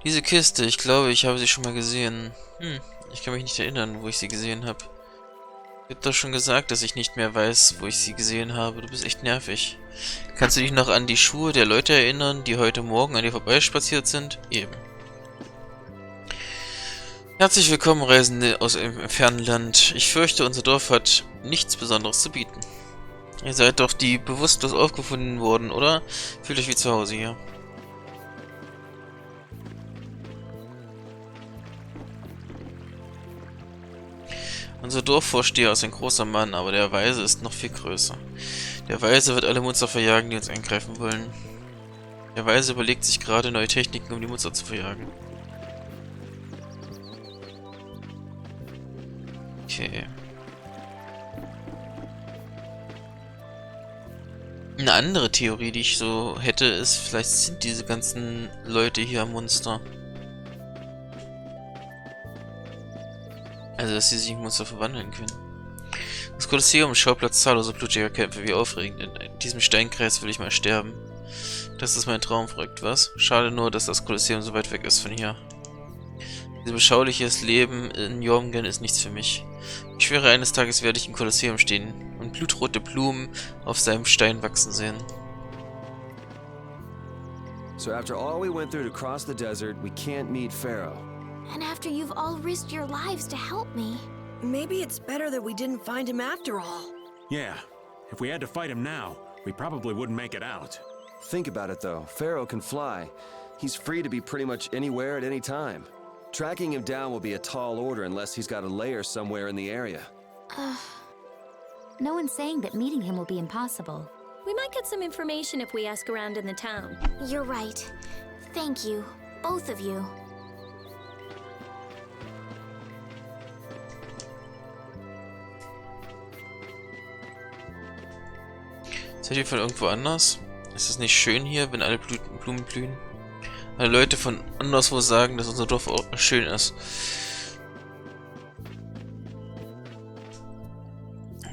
Diese Kiste, ich glaube, ich habe sie schon mal gesehen. Ich kann mich nicht erinnern, wo ich sie gesehen habe. Ich habe doch schon gesagt, dass ich nicht mehr weiß, wo ich sie gesehen habe. Du bist echt nervig. Kannst du dich noch an die Schuhe der Leute erinnern, die heute Morgen an dir vorbeispaziert sind? Eben. Herzlich willkommen, Reisende aus einem fernen Land. Ich fürchte, unser Dorf hat nichts Besonderes zu bieten. Ihr seid doch die bewusstlos aufgefunden worden, oder? Fühlt euch wie zu Hause hier. Unser Dorfvorsteher ist ein großer Mann, aber der Weise ist noch viel größer. Der Weise wird alle Monster verjagen, die uns angreifen wollen. Der Weise überlegt sich gerade neue Techniken, um die Monster zu verjagen. Okay. Eine andere Theorie, die ich so hätte, ist, vielleicht sind diese ganzen Leute hier Monster. Also, dass sie sich in Monster verwandeln können. Das Kolosseum ist Schauplatz zahlloser blutiger Kämpfe. Wie aufregend. In diesem Steinkreis will ich mal sterben. Das ist mein Traum, verrückt, was? Schade nur, dass das Kolosseum so weit weg ist von hier. Dieses beschauliches Leben in Jormungand ist nichts für mich. Ich schwöre, eines Tages werde ich im Kolosseum stehen und blutrote Blumen auf seinem Stein wachsen sehen. So after all we went through to cross the desert, we can't meet Pharaoh. And after you've all risked your lives to help me. Maybe it's better that we didn't find him after all. Yeah, if we had to fight him now, we probably wouldn't make it out. Think about it though, Pharaoh can fly. He's free to be pretty much anywhere at any time. Tracking him down will be a tall order unless he's got a lair somewhere in the area. No one's saying that meeting him will be impossible. We might get some information if we ask around in the town. You're right. Thank you, both of you. Seid ihr von irgendwo anders? Ist es nicht schön hier, wenn alle Blumen blühen? Alle Leute von anderswo sagen, dass unser Dorf auch schön ist.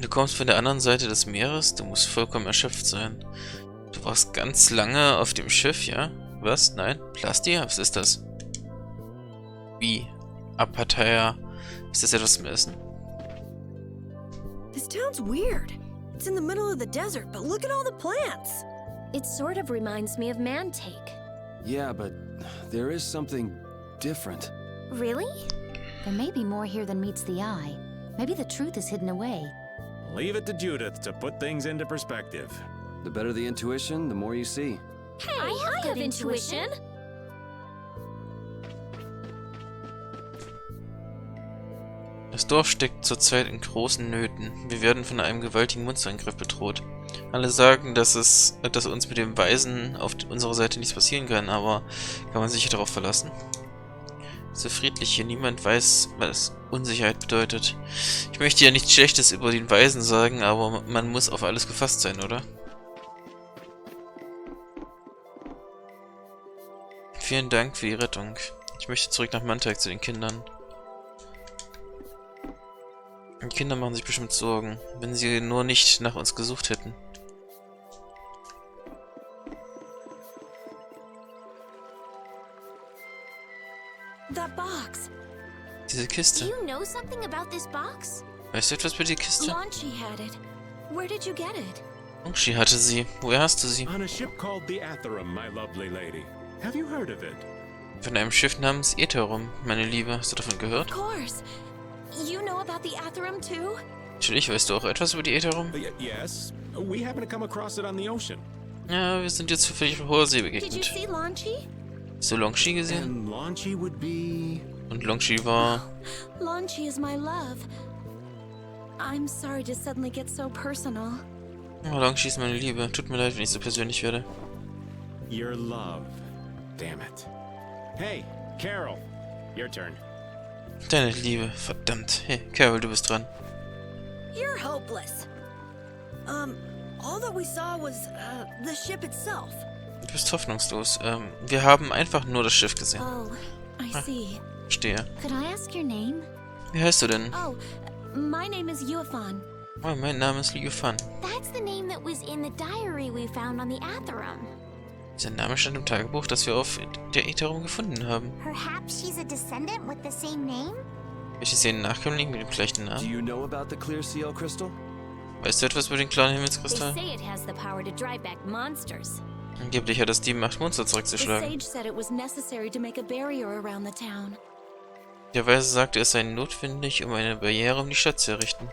Du kommst von der anderen Seite des Meeres? Du musst vollkommen erschöpft sein. Du warst ganz lange auf dem Schiff, ja? Was? Nein? Plastia? Was ist das? Wie? Apatheia? Ist das etwas zum Essen? This town's weird. It's in the middle of the desert, but look at all the plants. It sort of reminds me of Mantake. Yeah, but there is something different. Really? There may be more here than meets the eye. Maybe the truth is hidden away. Leave it to Judith to put things into perspective. The better the intuition, the more you see. Hey, I have intuition. Das Dorf steckt zurzeit in großen Nöten. Wir werden von einem gewaltigen Monsterangriff bedroht. Alle sagen, dass uns mit dem Weisen auf unserer Seite nichts passieren kann, aber kann man sich hier darauf verlassen? So friedlich hier, niemand weiß, was Unsicherheit bedeutet. Ich möchte ja nichts Schlechtes über den Weisen sagen, aber man muss auf alles gefasst sein, oder? Vielen Dank für die Rettung. Ich möchte zurück nach Mantag zu den Kindern. Die Kinder machen sich bestimmt Sorgen, wenn sie nur nicht nach uns gesucht hätten. That box. Diese Do Kiste. you know something about this box? Weißt du etwas über die Kiste? Launchi had it. Where did you get it? She hatte sie. Woher hast du sie? On a ship called the Atherum, my lovely lady. Have you heard of it? Von einem Schiff namens Etherum, meine Liebe. Hast du davon gehört? Of course. You know about the Atherum too? Natürlich, weißt du auch etwas über die Etherum? Yes, we happen to come across it on the ocean. Ja, wir sind jetzt zufällig auf hoher See Did you begegnet. see Launchi? Hast du Longshi gesehen? And Launchi would be... Und Longshi war... Launchi is my love. I'm sorry to suddenly get so personal. Oh, Longshi ist meine Liebe. Tut mir leid, wenn ich so persönlich werde. Your love. Damn it. Hey, Carol. Your turn. Deine Liebe, verdammt. Hey, Carol, du bist dran. You're hopeless. All that we saw was, the ship itself. Du bist hoffnungslos. Wir haben einfach nur das Schiff gesehen. Oh, I see. Verstehe. Could I ask your name? Wie heißt du denn? Oh, my name is Yuafan. Oh, mein Name ist Liu Fan. That's the name that was in the diary we found on the Atherum. Sein Name stand im Tagebuch, das wir auf der Ethereum gefunden haben. Perhaps she's a descendant with the same name? Welche sie einen Nachkommen mit dem gleichen Do Namen? you know about the clear seal crystal? Weißt du etwas über den klaren They Himmelskristall? say it has the power to drive back monsters. Angeblich hat es die Macht, Monster The zurückzuschlagen. sage said it was necessary to make a barrier around the town. Der Weise sagte, es sei notwendig, um eine Barriere um die Stadt zu errichten.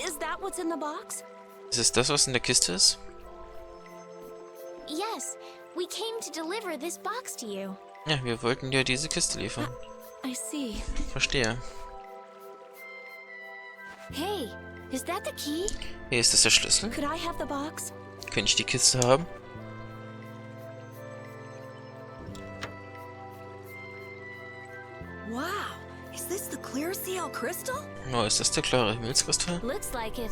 Is that what's in the box? Ist es das, was in der Kiste ist? Yes, we came to deliver this box to you. Ja, wir wollten dir diese Kiste liefern. I see. Verstehe. Hey, is that the key? Hier ist das der Schlüssel. Could I have the box? Könnte ich die Kiste haben? Wow, is this the clear seal crystal? Oh, ist das der klare Himmelskristall? Looks like it.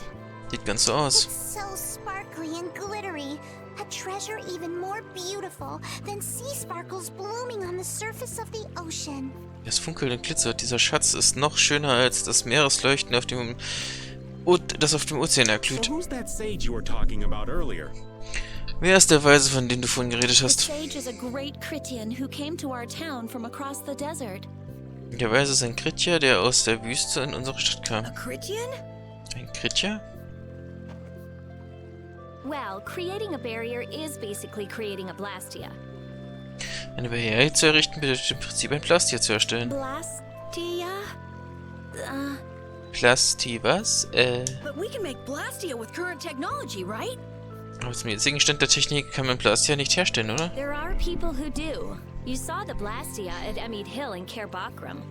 Sieht ganz so aus. It's so sparkly and glittery. A treasure even more beautiful than sea sparkles blooming on the surface of the ocean. Es funkelt und glitzert. Dieser Schatz ist noch schöner als das Meeresleuchten, das auf dem Ozean So erglüht. who's that sage you were talking about earlier? Wer ist der Weise, von dem du vorhin geredet The hast? sage is a great Kritian who came to our town from across the desert. Der Weise ist ein Kritja, der aus der Wüste in unsere Stadt kam. A Critian? Ein Kritja? Well, creating a barrier is basically creating a blastia. Eine Barriere zu errichten bedeutet im Prinzip ein Plastia zu erstellen. Blastia? Plasti was? But we can make Blastia with current technology, right? Aber zum jetzigen Stand der Technik kann man Plastia nicht herstellen, oder? There are people who do. You saw the blastia at Emmett Hill in Kerbakram.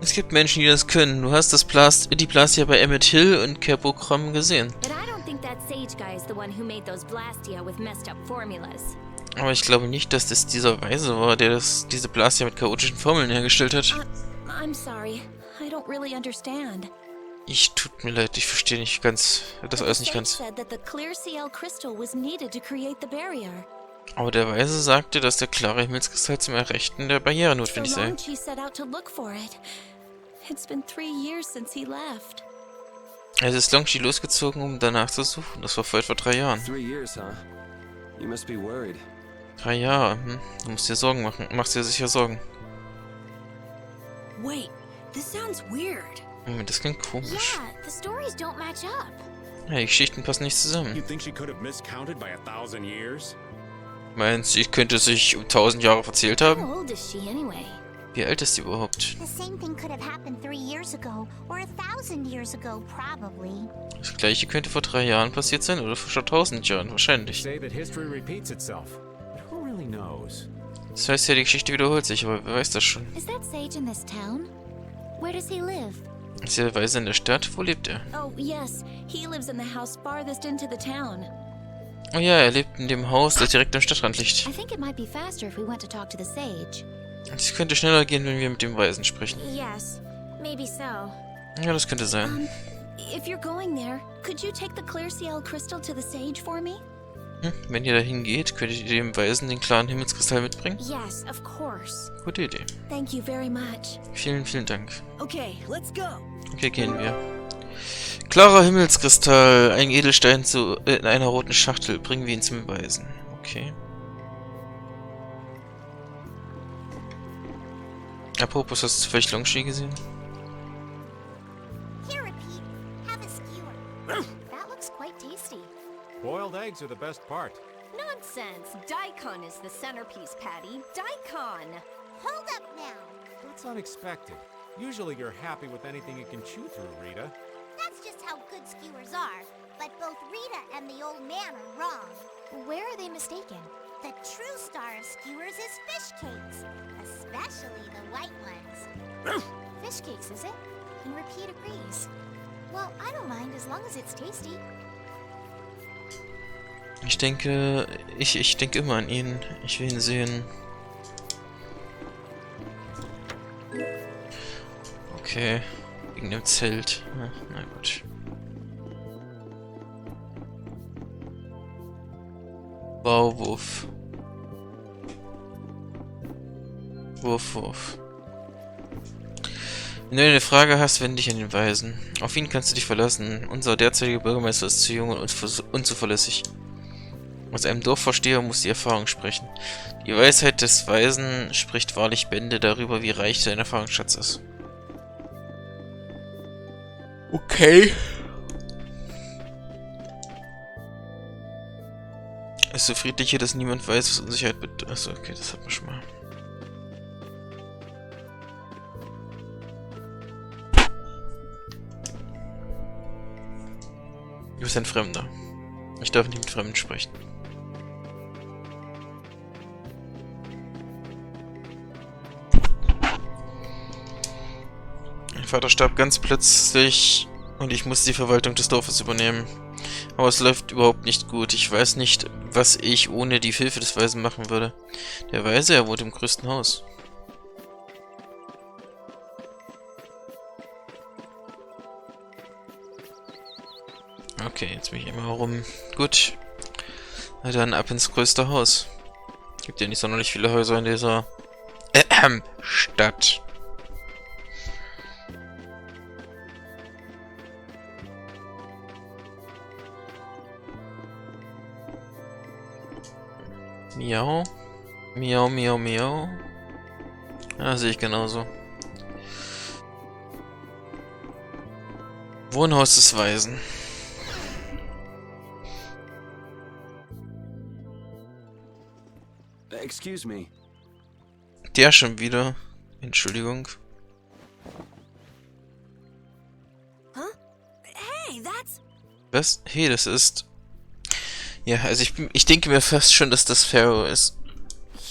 Es gibt Menschen, die das können. Du hast die Plastia bei Emmett Hill und Kerbokram gesehen. But I don't think that sage guy is the one who made those blastia with messed up formulas. Aber ich glaube nicht, dass das dieser Weise war, der diese Plastia mit chaotischen Formeln hergestellt hat. I'm sorry. I don't really understand. Tut mir leid, ich verstehe nicht ganz, das alles nicht The ganz. sage said that the clear CL crystal was needed to create the barrier. Aber der Weise sagte, dass der klare Himmelskristall zum Errichten der Barriere So notwendig sei. long she set out to look for it. It's been 3 years since he left. Es ist Longshi losgezogen, um danach zu suchen. Das war vor etwa 3 Jahren. 3 years, huh? You must be worried. 3 Jahre, Du musst dir Sorgen machen. Machst dir sicher Sorgen. Wait, this sounds weird. Moment, das klingt komisch. Yeah, the stories don't match up. Ja, die Geschichten passen nicht You zusammen. think she could have miscounted by 1,000 years? Meinst du, ich könnte sich um 1000 Jahre verzählt haben? How old is she anyway? Wie alt ist sie überhaupt? The same thing could have happened 3 years ago, or 1,000 years ago, probably. Das gleiche könnte vor 3 Jahren passiert sein oder vor 1000 Jahren, wahrscheinlich. Say that history repeats itself. But who really knows? Das heißt ja, die Geschichte wiederholt sich, aber wer weiß das schon? Is that sage in this town? Where does he live? Ist der Weise in der Stadt? Wo lebt er? Oh, yes. He lives in the house farthest into the town. Oh ja, er lebt in dem Haus, das direkt am Stadtrand liegt. I think it might be faster if we went to talk to the sage. Es könnte schneller gehen, wenn wir mit dem Weisen sprechen. Yes, maybe so. Ja, das könnte sein. If you're going there, could you take the clear CL crystal to the sage for me? Wenn ihr dahin geht, könntet ihr dem Weisen den klaren Himmelskristall mitbringen? Yes, of course. Gute Idee. Thank you very much. Vielen, vielen Dank. Okay, let's go. Okay, gehen wir. Klarer Himmelskristall, ein Edelstein in einer roten Schachtel. Bringen wir ihn zum Weisen. Okay. Apropos, hast du zufällig Longshi gesehen? Here, Pete, have a skewer. That looks quite tasty. Boiled eggs are the best part. Nonsense! Daikon is the centerpiece, Patty. Daikon! Hold up now. That's unexpected. Usually you're happy with anything you can chew through, Rita. That's just how good skewers are. But both Rita and the old man are wrong. Where are they mistaken? The true star of skewers is fish cakes, especially the white ones. Fish cakes, is it? And Repeat agrees. Well, I don't mind as long as it's tasty. Ich denke immer an ihn. Ich will ihn sehen. Okay. Wegen dem Zelt. Na gut. Bauwurf. Wurf. Wenn du eine Frage hast, wende dich an den Weisen. Auf ihn kannst du dich verlassen. Unser derzeitiger Bürgermeister ist zu jung und unzuverlässig. Aus einem Dorfvorsteher muss die Erfahrung sprechen. Die Weisheit des Weisen spricht wahrlich Bände darüber, wie reich sein Erfahrungsschatz ist. Okay. Es ist so friedlich hier, dass niemand weiß, was Unsicherheit bedeutet. Achso, okay, das hat man schon mal. Du bist ein Fremder. Ich darf nicht mit Fremden sprechen. Mein Vater starb ganz plötzlich und ich musste die Verwaltung des Dorfes übernehmen. Aber es läuft überhaupt nicht gut. Ich weiß nicht, was ich ohne die Hilfe des Weisen machen würde. Der Weise, er wohnt im größten Haus. Okay, jetzt bin ich immer rum. Gut. Na dann ab ins größte Haus. Gibt ja nicht sonderlich viele Häuser in dieser Stadt. Miau. Miau, miau, miau. Ja, sehe ich genauso. Wohnhaus des Weisen. Excuse me. Der schon wieder. Entschuldigung. Huh? Hey, that's... Was? Hey, das ist... Ja, also ich denke mir fast schon, dass das Pharaoh ist.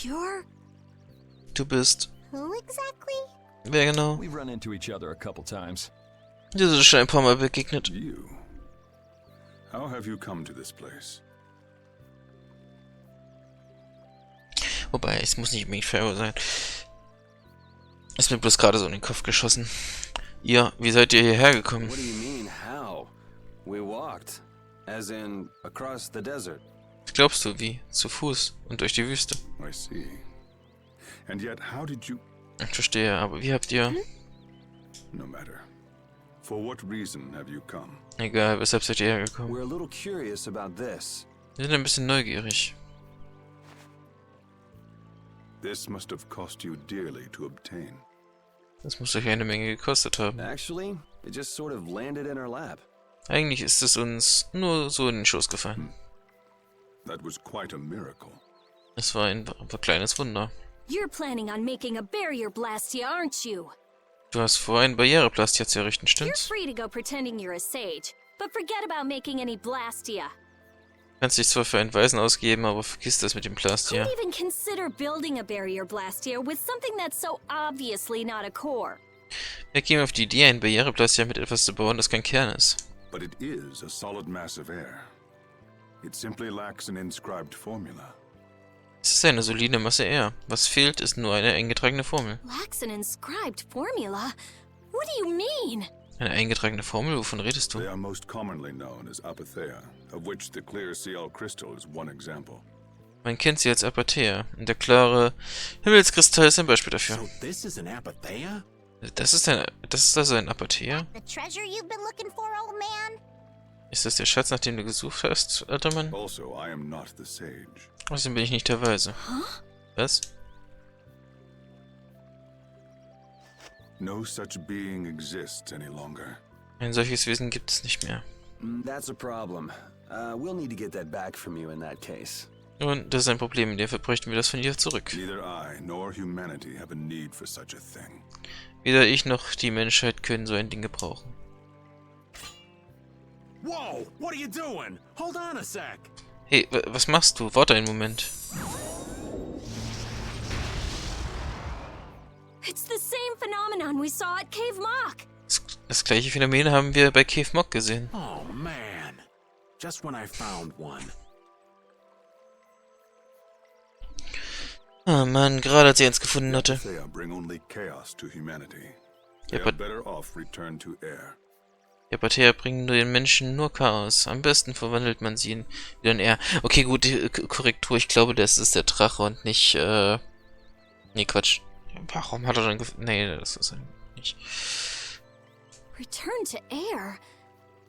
You're... Du bist... Who exactly? Wer genau? We've run into each other a couple times. Dir sind schon ein paar Mal begegnet. You. How have you come to this place? Wobei, es muss nicht unbedingt Pharaoh sein. Ist mir bloß gerade so in den Kopf geschossen. Ihr, wie seid ihr hierher gekommen? What do you mean, how? We walked. As in, across the desert. Was glaubst du, wie? Zu Fuß und durch die Wüste. I see. And yet, how did you... Ich verstehe, aber wie habt ihr... No matter. For what reason have you come? Egal, weshalb seid ihr hergekommen? We're a little curious about this. Wir sind ein bisschen neugierig. This must have cost you dearly to obtain. Das muss euch eine Menge gekostet haben. Actually, it just sort of landed in our lap. Eigentlich ist es uns nur so in den Schoß gefallen. That was quite a miracle. Es war ein kleines Wunder. You're planning on making a barrier blastia, aren't you? Du hast vor, einen Barriereplastia zu errichten, You're stimmt's? free to go pretending you're a sage, but forget about making any blastia. Du kannst dich zwar für einen Weisen ausgeben, aber vergiss das mit dem Plastia. Who'd even consider building a barrier blastia with something that's so obviously not a core? Wer käme auf die Idee, ein Barriereplastia mit etwas zu bauen, das kein Kern ist? But it is a solid mass of air. It simply lacks an inscribed formula. Es ist eine solide Masse Air. Was fehlt, ist nur eine eingetragene Formel. Lacks an inscribed formula? What do you mean? Eine eingetragene Formel? Wovon redest They du? are most commonly known as apatheia, of which the clear Ciel crystal is one example. Man kennt sie als Apathea. Und der klare Himmelskristall ist ein Beispiel dafür. So this is an apatheia? Das ist also ein Apathea? The treasure you've been looking for, old man? Ist das der Schatz, nach dem du gesucht hast, alter Mann? Also, I am not the sage. Außerdem bin ich nicht der Weise. Was? No such being exists any longer. Ein solches Wesen gibt es nicht mehr. That's a problem. We'll need to get that back from you in that case. Und das ist ein Problem, dafür bräuchten wir das von dir zurück. Neither I nor humanity have a need for such a thing. Weder ich noch die Menschheit können so ein Ding gebrauchen. Whoa! What are you doing? Hold on a sec. Hey, was machst du? Warte einen Moment. It's the same phenomenon we saw at Cave Mock. Das gleiche Phänomen haben wir bei Cave Mock gesehen. Oh man. Just when I found one. Ah Mann, gerade als er uns gefunden hatte. Apatheia bring only chaos to humanity. Ja, They are better off returned to air. Die Apatheia bringen den Menschen nur Chaos. Am besten verwandelt man sie in wieder in Air. Okay, gut, die Korrektur. Ich glaube, das ist der Drache und nicht, nee, Quatsch. Warum hat er dann nee, das ist er nicht. Return to air?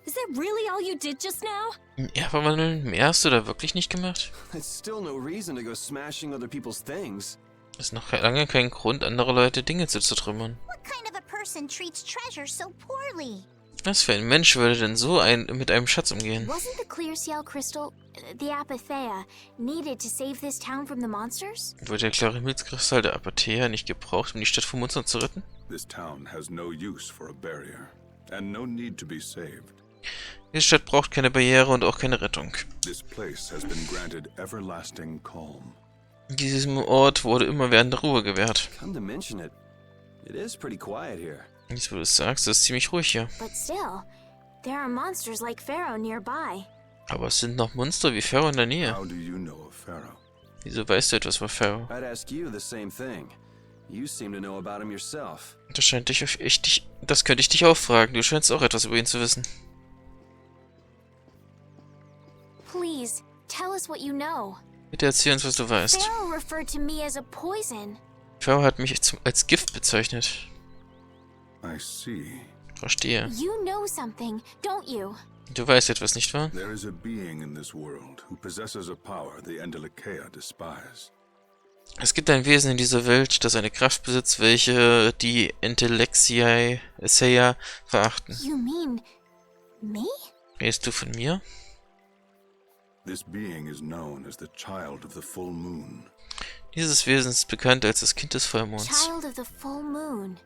Is that really all you did just now? Ja, verwandeln? Mehr hast du da wirklich nicht gemacht? It's still no reason to go smashing other people's things. Ist noch lange kein Grund, andere Leute Dinge zu zertrümmern. What kind of a person treats treasure so poorly? Was für ein Mensch würde denn so mit einem Schatz umgehen? Wasn't the clear seal crystal, the Apatheia, needed to save this town from the monsters? Wurde der klare Himmelskristall der Apatheia nicht gebraucht, um die Stadt vor Monstern zu retten? This town has no use for a barrier, and no need to be saved. Diese Stadt braucht keine Barriere und auch keine Rettung. This place has been granted everlasting calm. Diesem Ort wurde immerwährende Ruhe gewährt. Come to mention it, it is pretty quiet here. Jetzt, wo du es sagst, ist es ziemlich ruhig hier. But still, there are monsters like Pharaoh nearby. Aber es sind noch Monster wie Pharaoh in der Nähe. How do you know of Pharaoh? Wieso weißt du etwas über Pharaoh? I'd ask you the same thing. You seem to know about him yourself. Das könnte ich dich auch fragen. Du scheinst auch etwas über ihn zu wissen. Please, tell us what you know. Bitte erzähl uns, was du weißt. Pharaoh referred to me as a poison. Pharaoh hat mich als Gift bezeichnet. I see. Verstehe. You know something, don't you? Du weißt etwas, nicht wahr? There is a being in this world who possesses a power the Entelekea despise. Es gibt ein Wesen in dieser Welt, das eine Kraft besitzt, welche die Entelekea verachten. You mean me? Redest du von mir? This being is known as the child of the full moon. Dieses Wesen ist bekannt als das Kind des Vollmonds. Child of the full moon,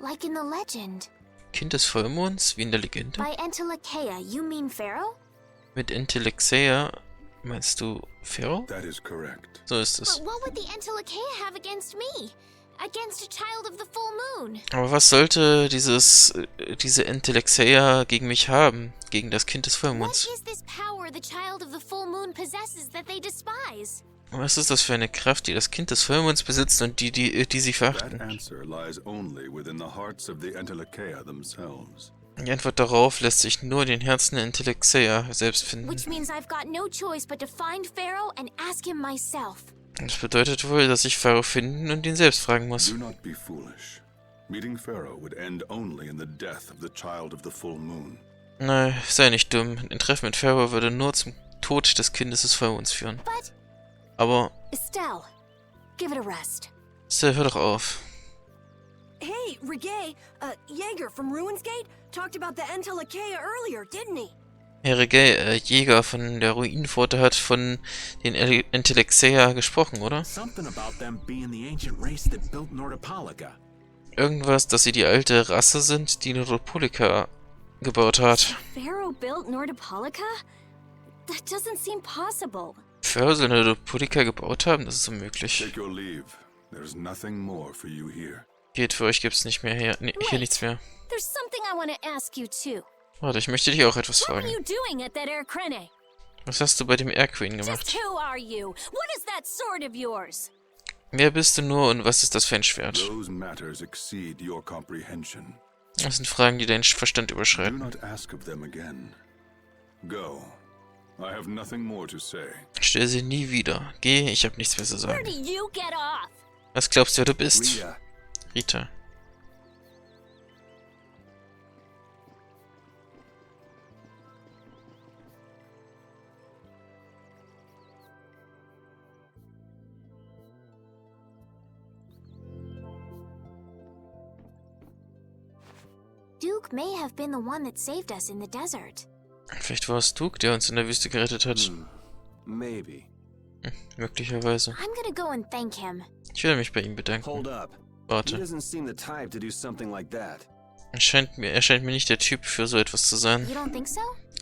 like in the legend. Kind des Vollmonds, wie in der Legende? By Entelekea, you mean Pharaoh? Mit Entelekea meinst du Pharaoh? That is correct. So ist es. But what would the Entelekea have against me? Against a child of the full moon? Aber was sollte diese Entelekea gegen mich haben? Gegen das Kind des What Vollmonds? is this power the child of the full moon possesses that they despise? Was ist das für eine Kraft, die das Kind des Vollmonds besitzt und die sie That verachten? answer lies only within the hearts of the Entelekea themselves. Die Antwort darauf lässt sich nur in den Herzen der Entelekea selbst finden. Which means I've got no choice but to find Pharaoh and ask him myself. Das bedeutet wohl, dass ich Pharaoh finden und ihn selbst fragen muss. Do not be foolish. Meeting Pharaoh would end only in the death of the child of the full moon. Nein, sei nicht dumm. Ein Treffen mit Pharaoh würde nur zum Tod des Kindes des Vollmonds führen. But Aber, Estelle, give it a rest. Estelle, hör doch auf. Hey, Reggae, Jaeger from Ruinsgate talked about the Entelekea earlier, didn't he? Herr Regay, Jäger von der Ruinenpforte hat von den Entelekea gesprochen, oder? Something about them being the ancient race that built Nordopolica. Irgendwas, dass sie die alte Rasse sind, die Nordopolica gebaut hat. Pharaoh built Nordopolica? That doesn't seem possible. Pharaoh soll Nordopolica gebaut haben? Das ist unmöglich. Take your leave. There is nothing more for you here. Geht, für euch gibt's nicht mehr hier nichts mehr. There's something I want to ask you too. Warte, ich möchte dich auch etwas What fragen. were you doing at that Air Crene? Was hast du bei dem Air Queen Just gemacht? who are you? What is that sword of yours? Wer bist du nur und was ist das für ein Schwert? Those matters exceed your comprehension. Das sind Fragen, die deinen Verstand Do überschreiten. not ask of them again. Go. I have nothing more to say. Stell sie nie wieder. Geh, ich habe nichts mehr zu Where do sagen. you get off? Was glaubst du, wer du bist? Rita, Rita. Duke may have been the one that saved us in the desert. Vielleicht war es Duke, der uns in der Wüste gerettet hat. maybe. Möglicherweise. I'm gonna go and thank him. Ich werde mich bei ihm bedanken. Hold up. He Warte. doesn't seem the type to do something like that. Er scheint mir nicht der Typ für so etwas zu sein. You don't think so?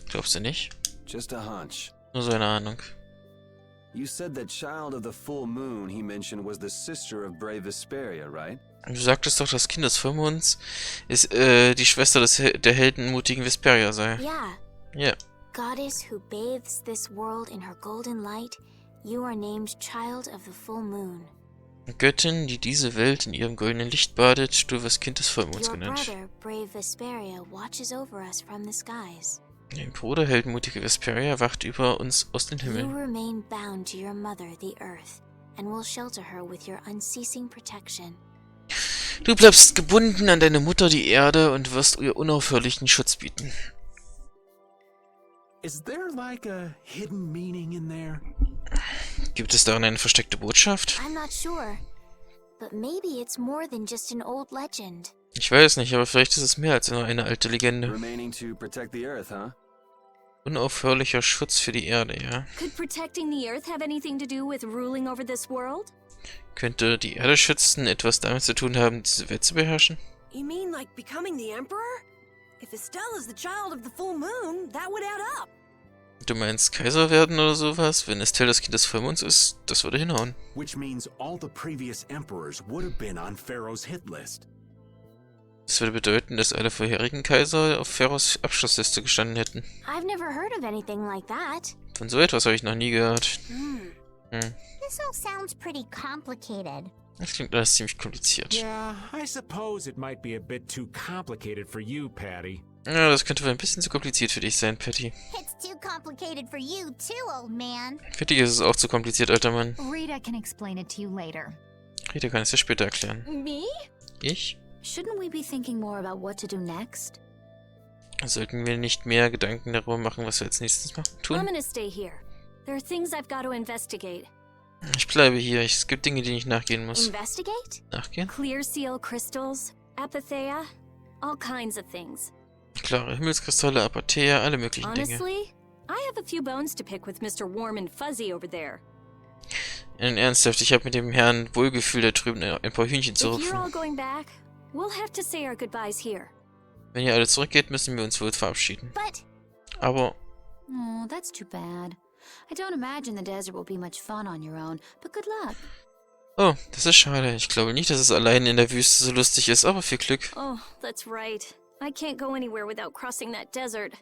Glaubst du nicht? Just a hunch. Nur so eine Ahnung. You said that child of the full moon he mentioned was the sister of brave Vesperia, right? Du sagtest doch, das Kind des Vollmonds ist die Schwester der heldenmutigen Vesperia sei. Yeah. Ja. Goddess who bathes this world in her golden light, you are named Child of the Full Moon. Göttin, die diese Welt in ihrem goldenen Licht badet, du wirst Kind des Vollmonds Your genannt. brother, brave Vesperia, watches over us from the skies. Dein Bruder, heldenmutige Vesperia, wacht über uns aus den You Himmeln. remain bound to your mother, the earth, and will shelter her with your unceasing protection. Du bleibst gebunden an deine Mutter, die Erde, und wirst ihr unaufhörlichen Schutz bieten. Is there like a hidden meaning in there? Gibt es darin eine versteckte Botschaft? I'm not sure. But maybe it's more than just an old legend. Ich weiß nicht, aber vielleicht ist es mehr als nur eine alte Legende. Remaining to protect the Earth, huh? Unaufhörlicher Schutz für die Erde, ja. Could protecting the Earth have anything to do with ruling over this world? Könnte die Erde schützen etwas damit zu tun haben, diese Welt zu beherrschen? You mean like becoming the Emperor? If Estella's the child of the full moon, that would add up. Du meinst Kaiser werden oder sowas? Wenn Teil das Kind des Vollmonds ist, das würde hinhauen. Which means all the previous emperors would have been on Pharaoh's hit list. Das würde bedeuten, dass alle vorherigen Kaiser auf Pharaos Abschlussliste gestanden hätten. I've never heard of anything like that. Von so etwas habe ich noch nie gehört. This all sounds pretty complicated. Das klingt alles ziemlich kompliziert. Yeah, I suppose it might be a bit too complicated for you, Patty. Ja, das könnte wohl ein bisschen zu kompliziert für dich sein, Patty. It's too complicated for you too, old man. Für dich ist es auch zu kompliziert, alter Mann. Rita can explain it to you later. Rita kann es dir später erklären. Me? Ich? Shouldn't we be thinking more about what to do next? Sollten wir nicht mehr Gedanken darüber machen, was wir als nächstes I'm tun? gonna stay here. There are things I've got to investigate. Ich bleibe hier. Es gibt Dinge, denen ich nachgehen muss. Investigate? Nachgehen? Clear seal crystals, apatheia, all kinds of things. Klare Himmelskristalle, Apatheia, alle möglichen Dinge. Honestly, I have a few bones to pick with Mr. Warm and Fuzzy over there. Ernsthaft, ich habe mit dem Herrn Wohlgefühl da drüben ein paar Hühnchen zu If you're all rufen. going back, we'll have to say our goodbyes here. Wenn ihr alle zurückgeht, müssen wir uns wohl verabschieden. But Aber Oh, that's too bad. I don't imagine the desert will be much fun on your own, but good luck. oh, das ist schade. Ich glaube nicht, dass es allein in der Wüste so lustig ist, aber viel Glück. Oh, that's right. I can't go anywhere without crossing that desert.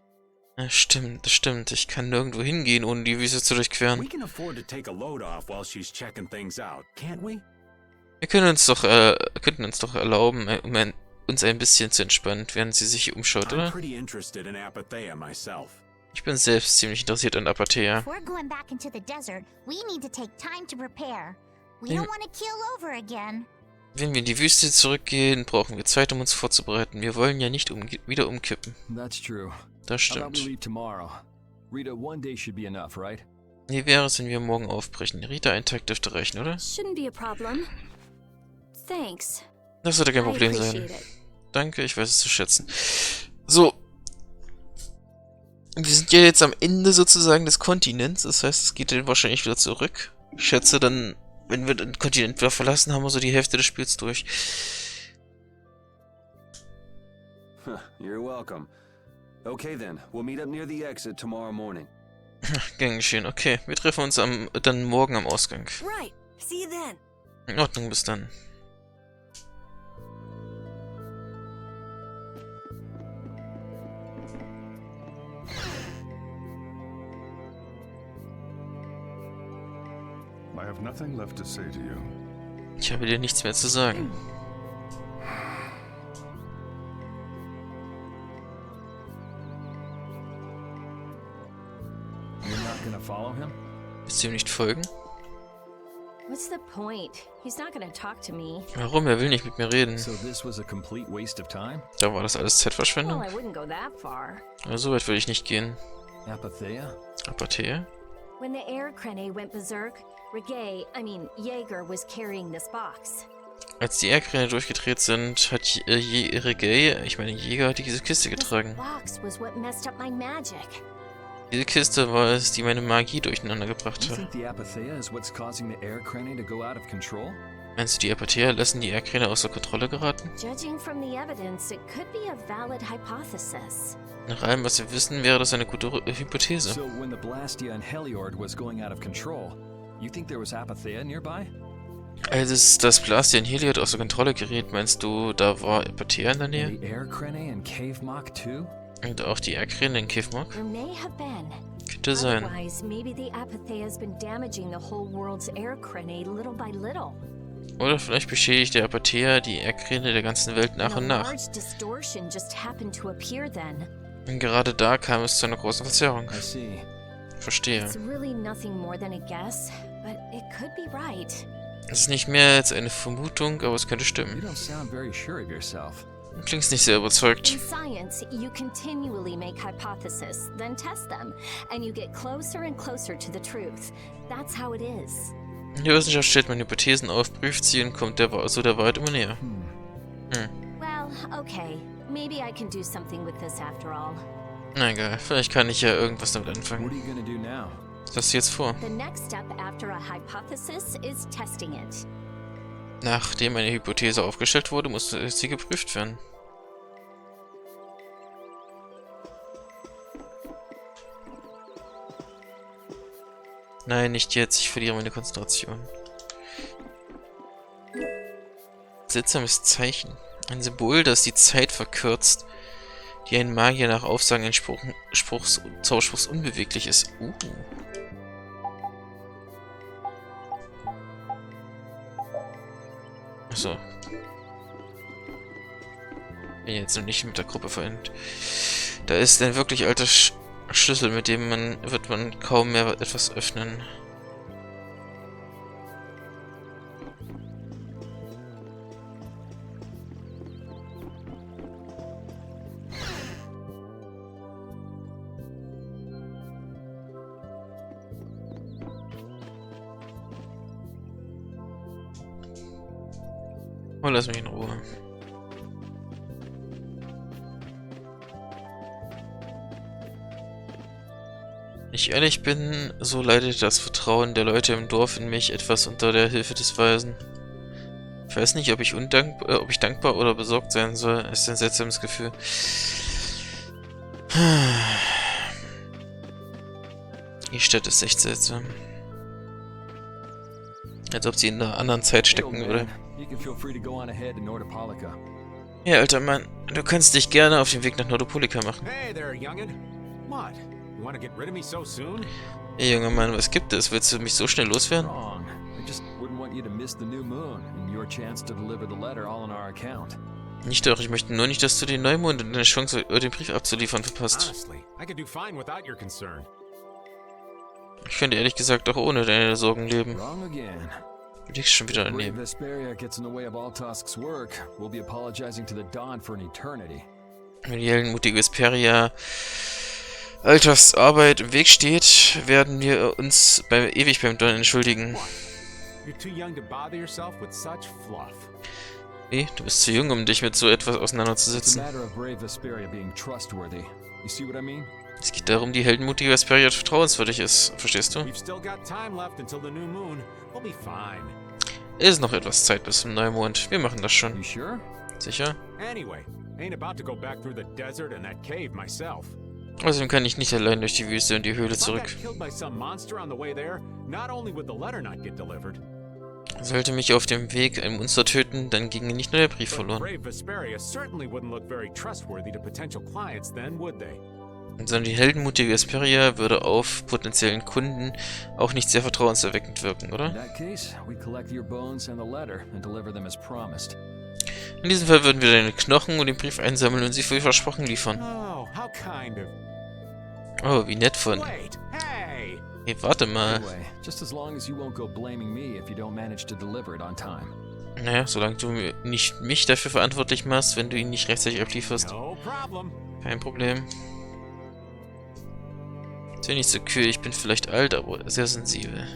Ja, stimmt, das stimmt. Ich kann nirgendwo hingehen, ohne die Wüste zu durchqueren. We can afford to take a load off while she's checking things out, can't we? Wir können könnten uns doch erlauben, uns ein bisschen zu entspannen, während sie sich umschaut, I'm oder? pretty interested in apatheia myself. Ich bin selbst ziemlich interessiert an Apatheia. If we're going back into the desert, we need to take time to prepare. We Hm. don't want to kill over again. Wenn wir in die Wüste zurückgehen, brauchen wir Zeit, um uns vorzubereiten. Wir wollen ja nicht wieder umkippen. That's true. Das How about we stimmt. leave tomorrow? Rita, one day should be enough, right? Wie wäre es, wenn wir morgen aufbrechen? Rita, ein Tag dürfte reichen, oder? Shouldn't be a problem. Thanks. Das sollte kein I Problem appreciate sein. it. Danke, ich weiß es zu schätzen. So. Wir sind ja jetzt am Ende sozusagen des Kontinents. Das heißt, es geht dann wahrscheinlich wieder zurück. Ich schätze dann, wenn wir den Kontinent wieder verlassen, haben wir so die Hälfte des Spiels durch. You're welcome. Okay then, we'll meet up near the exit tomorrow morning. Gern geschehen. Okay, wir treffen uns dann morgen am Ausgang. Right. See you then. In Ordnung, bis dann. I have nothing left to say to you. Ich habe dir nichts mehr zu sagen. You're not gonna follow him? Willst du ihm nicht folgen? What's the point? He's not gonna talk to me. Warum? Er will nicht mit mir reden. So this was a complete waste of time? Da war das alles Well, Zeitverschwendung. I wouldn't go that far. Aber so weit will ich nicht gehen. Apatheia? Apatheia? When the air crane went berserk, Jaeger was carrying this box. Als die Erdkräne durchgedreht sind, hat Jäger, diese Kiste This getragen. box was what messed up my magic. Diese Kiste war es, die meine Magie durcheinander gebracht You hat. think the apatheia is what's causing the air crane to go out of control? Meinst du, die Apatheia lassen die Erdkräne außer Kontrolle geraten? Judging from the evidence, it could be a valid hypothesis. Nach allem, was wir wissen, wäre das eine gute Hypothese. So when the Blastia and Heliord was going out of control, you think there was apatheia nearby? Als das Blastia in Heliod außer Kontrolle geriet, meinst du, da war Apatheia in der Nähe? And the air crane and cave mock too? Und auch die Erdkräne in Kevmog? There may have been. Könnte sein. Otherwise, maybe the apatheia has been damaging the whole world's air crane little by little. Oder vielleicht beschädigt der Apatheia die Erdkräne der ganzen Welt nach und And a nach. large distortion just happened to appear then. Und gerade da kam es zu einer großen Verzerrung. I see. Verstehe. It's really nothing more than a guess, but it could be right. Es ist nicht mehr als eine Vermutung, aber es könnte You stimmen. don't sound very sure of yourself. Du klingst nicht sehr überzeugt. In science, you continually make hypotheses, then test them, and you get closer and closer to the truth. That's how it is. In der Wissenschaft stellt man Hypothesen auf, prüft sie und kommt der Wahrheit immer näher. Well, okay. Maybe I can do something with this after all. Na egal, vielleicht kann ich ja irgendwas damit anfangen. What are you gonna do now? Was hast du jetzt vor? The next step after a hypothesis is testing it. Nachdem eine Hypothese aufgestellt wurde, muss sie geprüft werden. Nein, nicht jetzt. Ich verliere meine Konzentration. Seltsames Zeichen. Ein Symbol, das die Zeit verkürzt, die ein Magier nach Aufsagen eines Zauberspruchs unbeweglich ist. Achso. Bin jetzt noch nicht mit der Gruppe vereint. Da ist ein wirklich alter Schlüssel, mit dem wird man kaum mehr etwas öffnen. Oh, lass mich in Ruhe. Wenn ich ehrlich bin, so leidet das Vertrauen der Leute im Dorf in mich etwas unter der Hilfe des Weisen. Ich weiß nicht, ob ich dankbar oder besorgt sein soll. Es ist ein seltsames Gefühl. Die Stadt ist echt seltsam. Als ob sie in einer anderen Zeit stecken würde. Ja, alter Mann, du kannst dich gerne auf den Weg nach Nordopolika machen. Hey there, youngin. What? You want to get rid of me so soon? Hey, junger Mann, was gibt es? Willst du mich so schnell loswerden? Nicht doch, ich möchte nur nicht, dass du den Neumond und deine Chance, den Brief abzuliefern, verpasst. Ich könnte ehrlich gesagt auch ohne deine Sorgen leben. Du liegst schon wieder daneben. Wenn die heldenmutige Vesperia Alters Arbeit im Weg steht, werden wir uns ewig beim Don entschuldigen. Wie? Du bist zu jung, um dich mit so etwas auseinanderzusetzen. Es geht darum, die heldenmutige Vesperia vertrauenswürdig ist. Verstehst du? Es ist noch etwas Zeit bis zum Neumond. Wir machen das schon. Sicher? Außerdem kann ich nicht allein durch die Wüste und die Höhle zurück. Sollte mich auf dem Weg ein Monster töten, dann ginge nicht nur der Brief verloren. Sondern die heldenmutige Vesperia würde auf potenziellen Kunden auch nicht sehr vertrauenserweckend wirken, oder? In diesem Fall würden wir deine Knochen und den Brief einsammeln und sie wie versprochen liefern. Oh, wie nett von... Hey, warte mal. Naja, solange du nicht mich dafür verantwortlich machst, wenn du ihn nicht rechtzeitig ablieferst. Kein Problem. Ich bin nicht so kühl, ich bin vielleicht alt, aber sehr sensibel.